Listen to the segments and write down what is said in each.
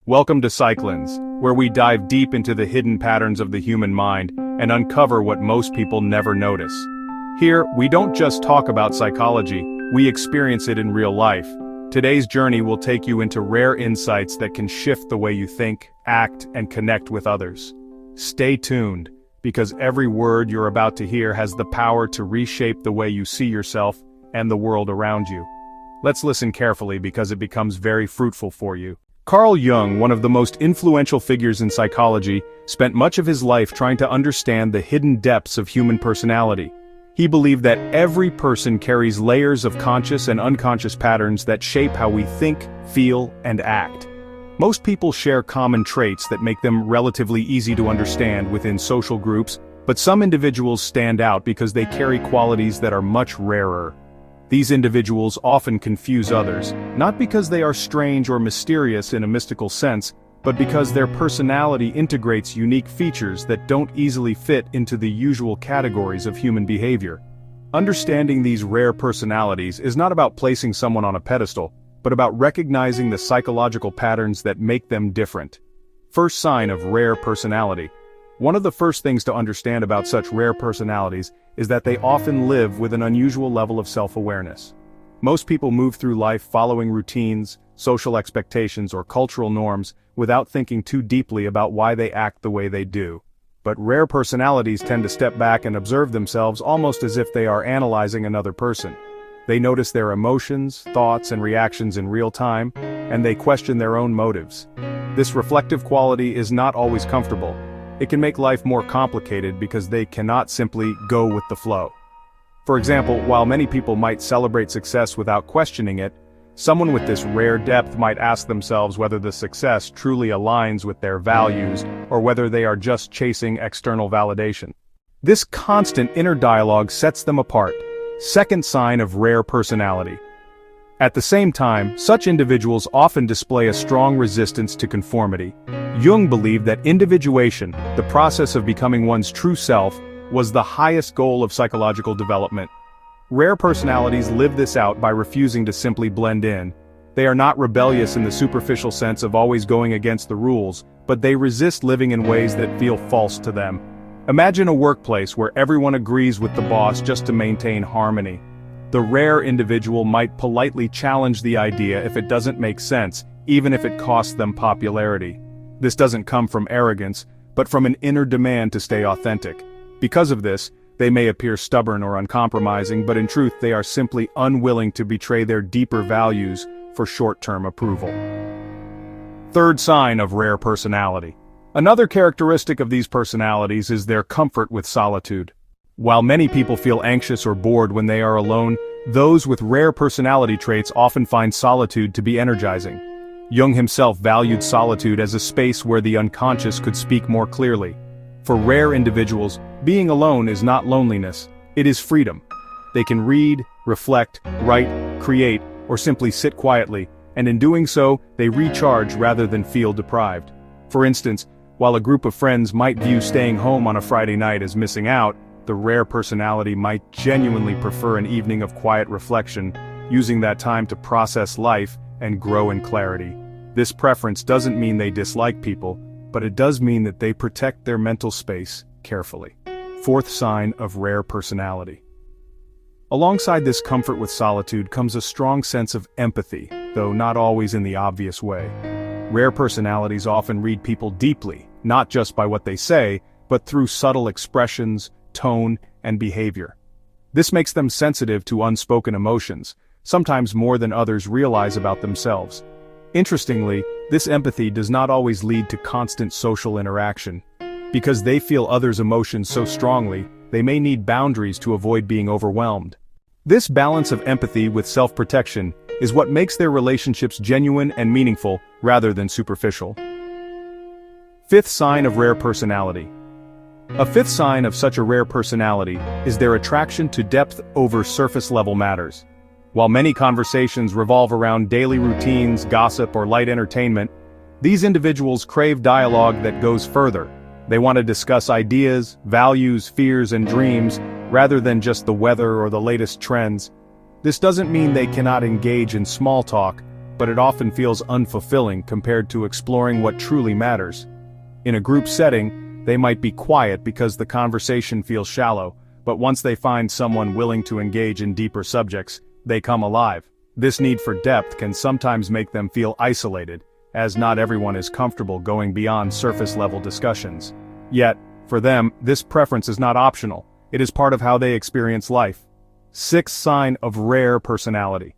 Welcome to PsychLens, where we dive deep into the hidden patterns of the human mind and uncover what most people never notice. Here, we don't just talk about psychology, we experience it in real life. Today's journey will take you into rare insights that can shift the way you think, act, and connect with others. Stay tuned, because every word you're about to hear has the power to reshape the way you see yourself and the world around you. Let's listen carefully because it becomes very fruitful for you. Carl Jung, one of the most influential figures in psychology, spent much of his life trying to understand the hidden depths of human personality. He believed that every person carries layers of conscious and unconscious patterns that shape how we think, feel, and act. Most people share common traits that make them relatively easy to understand within social groups, but some individuals stand out because they carry qualities that are much rarer. These individuals often confuse others, not because they are strange or mysterious in a mystical sense, but because their personality integrates unique features that don't easily fit into the usual categories of human behavior. Understanding these rare personalities is not about placing someone on a pedestal, but about recognizing the psychological patterns that make them different. First sign of rare personality. One of the first things to understand about such rare personalities is that they often live with an unusual level of self-awareness. Most people move through life following routines, social expectations, or cultural norms without thinking too deeply about why they act the way they do. But rare personalities tend to step back and observe themselves almost as if they are analyzing another person. They notice their emotions, thoughts, and reactions in real time, and they question their own motives. This reflective quality is not always comfortable. It can make life more complicated because they cannot simply go with the flow. For example, while many people might celebrate success without questioning it, someone with this rare depth might ask themselves whether the success truly aligns with their values or whether they are just chasing external validation. This constant inner dialogue sets them apart. Second sign of rare personality. At the same time, such individuals often display a strong resistance to conformity. Jung believed that individuation, the process of becoming one's true self, was the highest goal of psychological development. Rare personalities live this out by refusing to simply blend in. They are not rebellious in the superficial sense of always going against the rules, but they resist living in ways that feel false to them. Imagine a workplace where everyone agrees with the boss just to maintain harmony. The rare individual might politely challenge the idea if it doesn't make sense, even if it costs them popularity. This doesn't come from arrogance, but from an inner demand to stay authentic. Because of this, they may appear stubborn or uncompromising, but in truth they are simply unwilling to betray their deeper values for short-term approval. Third sign of rare personality. Another characteristic of these personalities is their comfort with solitude. While many people feel anxious or bored when they are alone, those with rare personality traits often find solitude to be energizing. Jung himself valued solitude as a space where the unconscious could speak more clearly. For rare individuals, being alone is not loneliness, it is freedom. They can read, reflect, write, create, or simply sit quietly, and in doing so, they recharge rather than feel deprived. For instance, while a group of friends might view staying home on a Friday night as missing out, the rare personality might genuinely prefer an evening of quiet reflection, using that time to process life and grow in clarity. This preference doesn't mean they dislike people, but it does mean that they protect their mental space carefully. Fourth sign of rare personality. Alongside this comfort with solitude comes a strong sense of empathy, though not always in the obvious way. Rare personalities often read people deeply, not just by what they say, but through subtle expressions, tone, and behavior. This makes them sensitive to unspoken emotions, sometimes more than others realize about themselves. Interestingly, this empathy does not always lead to constant social interaction. Because they feel others' emotions so strongly, they may need boundaries to avoid being overwhelmed. This balance of empathy with self-protection is what makes their relationships genuine and meaningful rather than superficial. Fifth sign of rare personality. A fifth sign of such a rare personality is their attraction to depth over surface-level matters. While many conversations revolve around daily routines, gossip, or light entertainment, these individuals crave dialogue that goes further. They want to discuss ideas, values, fears, and dreams, rather than just the weather or the latest trends. This doesn't mean they cannot engage in small talk, but it often feels unfulfilling compared to exploring what truly matters. In a group setting, they might be quiet because the conversation feels shallow, but once they find someone willing to engage in deeper subjects, they come alive. This need for depth can sometimes make them feel isolated, as not everyone is comfortable going beyond surface-level discussions. Yet, for them, this preference is not optional. It is part of how they experience life. Sixth sign of rare personality.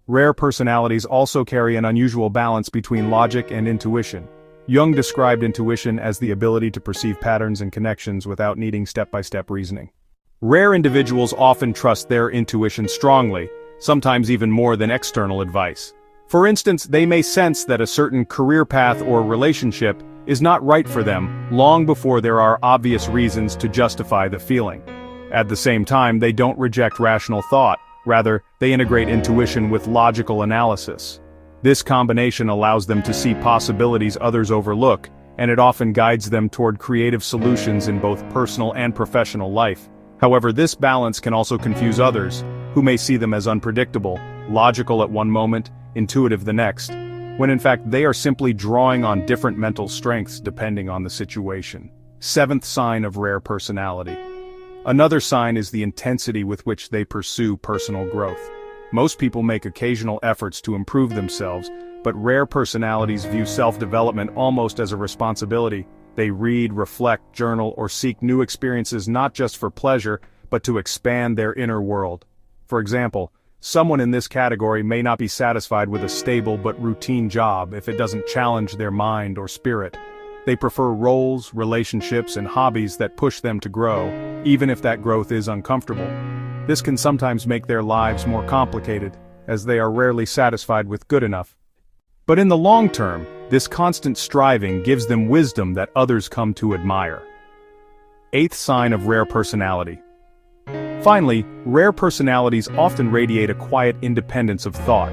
Rare personalities also carry an unusual balance between logic and intuition. Jung described intuition as the ability to perceive patterns and connections without needing step-by-step reasoning. Rare individuals often trust their intuition strongly, sometimes even more than external advice. For instance, they may sense that a certain career path or relationship is not right for them long before there are obvious reasons to justify the feeling. At the same time, they don't reject rational thought, rather, they integrate intuition with logical analysis. This combination allows them to see possibilities others overlook, and it often guides them toward creative solutions in both personal and professional life. However, this balance can also confuse others, who may see them as unpredictable, logical at one moment, intuitive the next, when in fact they are simply drawing on different mental strengths depending on the situation. Seventh sign of rare personality. Another sign is the intensity with which they pursue personal growth. Most people make occasional efforts to improve themselves, but rare personalities view self-development almost as a responsibility. They read, reflect, journal, or seek new experiences not just for pleasure, but to expand their inner world. For example, someone in this category may not be satisfied with a stable but routine job if it doesn't challenge their mind or spirit. They prefer roles, relationships, and hobbies that push them to grow, even if that growth is uncomfortable. This can sometimes make their lives more complicated, as they are rarely satisfied with good enough. But in the long term, this constant striving gives them wisdom that others come to admire. Eighth sign of rare personality. Finally, rare personalities often radiate a quiet independence of thought.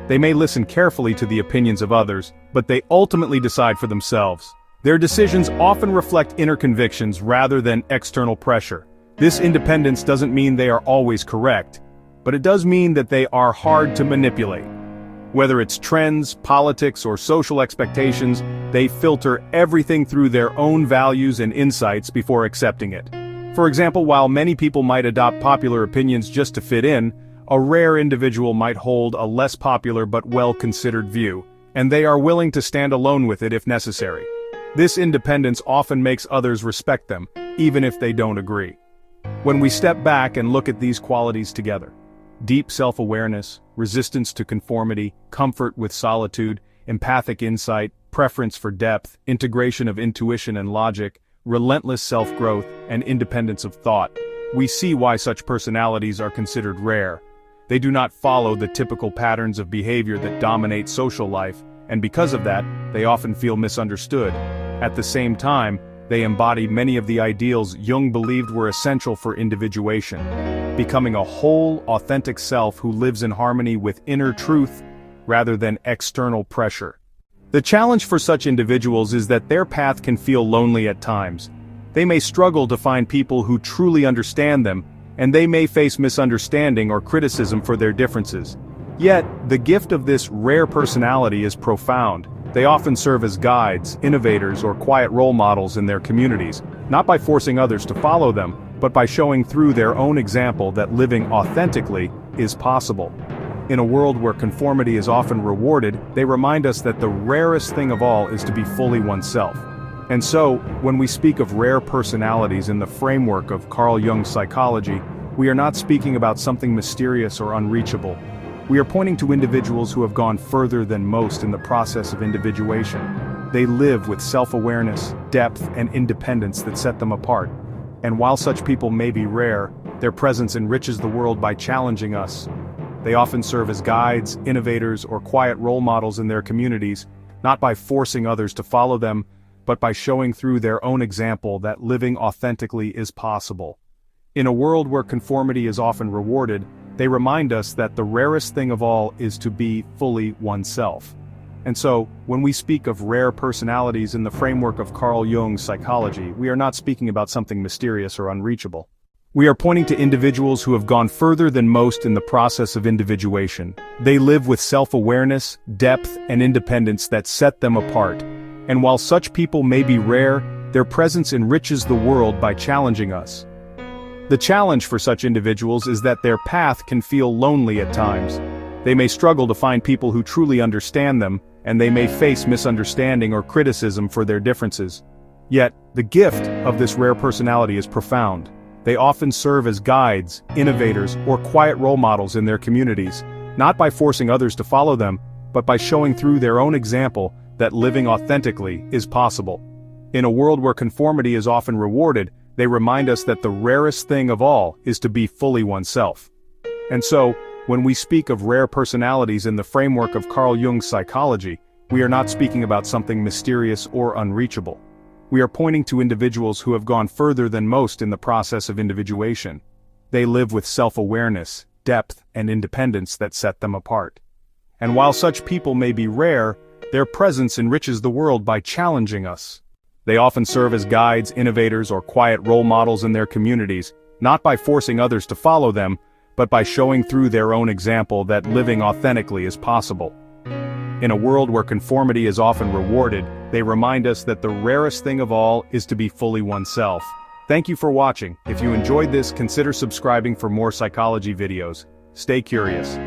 They may listen carefully to the opinions of others, but they ultimately decide for themselves. Their decisions often reflect inner convictions rather than external pressure. This independence doesn't mean they are always correct, but it does mean that they are hard to manipulate. Whether it's trends, politics, or social expectations, they filter everything through their own values and insights before accepting it. For example, while many people might adopt popular opinions just to fit in, a rare individual might hold a less popular but well-considered view, and they are willing to stand alone with it if necessary. This independence often makes others respect them, even if they don't agree. When we step back and look at these qualities together, deep self-awareness, resistance to conformity, comfort with solitude, empathic insight, preference for depth, integration of intuition and logic, relentless self-growth, and independence of thought, we see why such personalities are considered rare. They do not follow the typical patterns of behavior that dominate social life, and because of that, they often feel misunderstood. At the same time, they embody many of the ideals Jung believed were essential for individuation, becoming a whole, authentic self who lives in harmony with inner truth rather than external pressure. The challenge for such individuals is that their path can feel lonely at times. They may struggle to find people who truly understand them, and they may face misunderstanding or criticism for their differences. Yet, the gift of this rare personality is profound. They often serve as guides, innovators, or quiet role models in their communities, not by forcing others to follow them, but by showing through their own example that living authentically is possible. In a world where conformity is often rewarded, they remind us that the rarest thing of all is to be fully oneself. And so, when we speak of rare personalities in the framework of Carl Jung's psychology, we are not speaking about something mysterious or unreachable. We are pointing to individuals who have gone further than most in the process of individuation. They live with self-awareness, depth, and independence that set them apart. And while such people may be rare, their presence enriches the world by challenging us. They often serve as guides, innovators, or quiet role models in their communities, not by forcing others to follow them, but by showing through their own example that living authentically is possible. In a world where conformity is often rewarded, they remind us that the rarest thing of all is to be fully oneself. And so, when we speak of rare personalities in the framework of Carl Jung's psychology, we are not speaking about something mysterious or unreachable. We are pointing to individuals who have gone further than most in the process of individuation. They live with self-awareness, depth, and independence that set them apart. And while such people may be rare, their presence enriches the world by challenging us. The challenge for such individuals is that their path can feel lonely at times. They may struggle to find people who truly understand them, and they may face misunderstanding or criticism for their differences. Yet, the gift of this rare personality is profound. They often serve as guides, innovators, or quiet role models in their communities, not by forcing others to follow them, but by showing through their own example that living authentically is possible. In a world where conformity is often rewarded, they remind us that the rarest thing of all is to be fully oneself. And so, when we speak of rare personalities in the framework of Carl Jung's psychology, we are not speaking about something mysterious or unreachable. We are pointing to individuals who have gone further than most in the process of individuation. They live with self-awareness, depth, and independence that set them apart. And while such people may be rare, their presence enriches the world by challenging us. They often serve as guides, innovators, or quiet role models in their communities, not by forcing others to follow them, but by showing through their own example that living authentically is possible. In a world where conformity is often rewarded, they remind us that the rarest thing of all is to be fully oneself. Thank you for watching. If you enjoyed this, consider subscribing for more psychology videos. Stay curious.